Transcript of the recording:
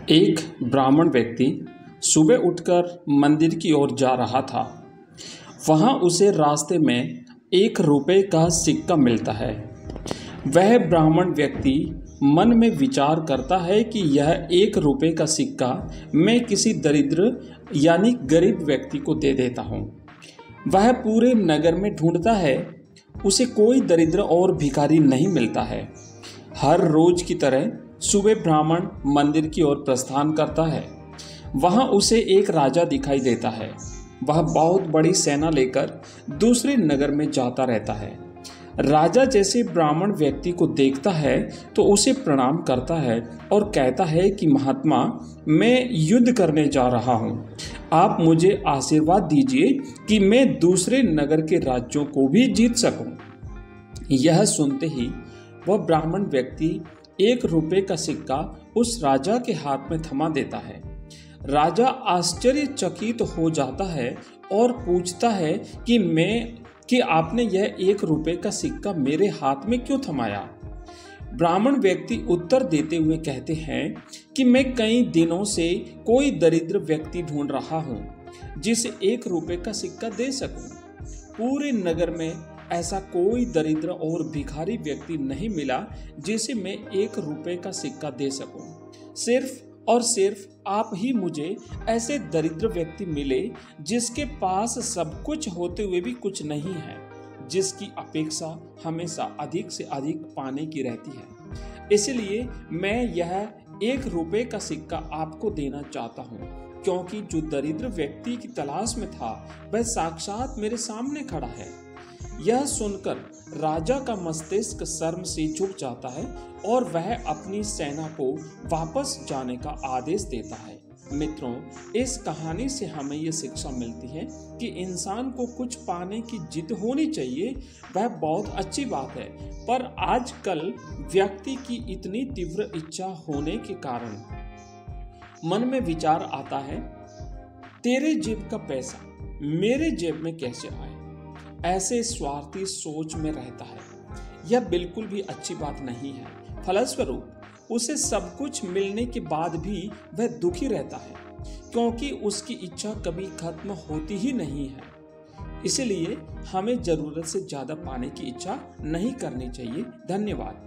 एक ब्राह्मण व्यक्ति सुबह उठकर मंदिर की ओर जा रहा था। वहाँ उसे रास्ते में 1 रुपये का सिक्का मिलता है। वह ब्राह्मण व्यक्ति मन में विचार करता है कि यह 1 रुपये का सिक्का मैं किसी दरिद्र यानी गरीब व्यक्ति को दे देता हूँ। वह पूरे नगर में ढूंढता है, उसे कोई दरिद्र और भिखारी नहीं मिलता है। हर रोज की तरह सुबह ब्राह्मण मंदिर की ओर प्रस्थान करता है। वहां उसे एक राजा दिखाई देता है। वह बहुत बड़ी सेना लेकर दूसरे नगर में जाता रहता है। राजा जैसे ब्राह्मण व्यक्ति को देखता है तो उसे प्रणाम करता है और कहता है कि महात्मा, मैं युद्ध करने जा रहा हूँ। आप मुझे आशीर्वाद दीजिए कि मैं दूसरे नगर के राज्यों को भी जीत सकूं। यह सुनते ही वह ब्राह्मण व्यक्ति 1 रुपये का सिक्का उस राजा के हाथ में थमा देता है। राजा आश्चर्यचकित हो जाता है और पूछता है कि आपने यह 1 रुपये का सिक्का मेरे हाथ में क्यों थमाया। ब्राह्मण व्यक्ति उत्तर देते हुए कहते हैं कि मैं कई दिनों से कोई दरिद्र व्यक्ति ढूंढ रहा हूँ जिसे 1 रुपये का सिक्का दे सकूं। पूरे नगर में ऐसा कोई दरिद्र और भिखारी व्यक्ति नहीं मिला जिसे मैं 1 रुपये का सिक्का दे सकूं। सिर्फ और सिर्फ आप ही मुझे ऐसे दरिद्र व्यक्ति मिले जिसके पास सब कुछ होते हुए भी कुछ नहीं है, जिसकी अपेक्षा हमेशा अधिक से अधिक पाने की रहती है। इसलिए मैं यह 1 रुपये का सिक्का आपको देना चाहता हूँ, क्योंकि जो दरिद्र व्यक्ति की तलाश में था वह साक्षात मेरे सामने खड़ा है। यह सुनकर राजा का मस्तिष्क शर्म से झुक जाता है और वह अपनी सेना को वापस जाने का आदेश देता है। मित्रों, इस कहानी से हमें यह शिक्षा मिलती है कि इंसान को कुछ पाने की जिद होनी चाहिए। वह बहुत अच्छी बात है, पर आजकल व्यक्ति की इतनी तीव्र इच्छा होने के कारण मन में विचार आता है, तेरे जेब का पैसा मेरे जेब में कैसे आए। ऐसे स्वार्थी सोच में रहता है। यह बिल्कुल भी अच्छी बात नहीं है। फलस्वरूप उसे सब कुछ मिलने के बाद भी वह दुखी रहता है, क्योंकि उसकी इच्छा कभी खत्म होती ही नहीं है। इसलिए हमें जरूरत से ज्यादा पाने की इच्छा नहीं करनी चाहिए। धन्यवाद।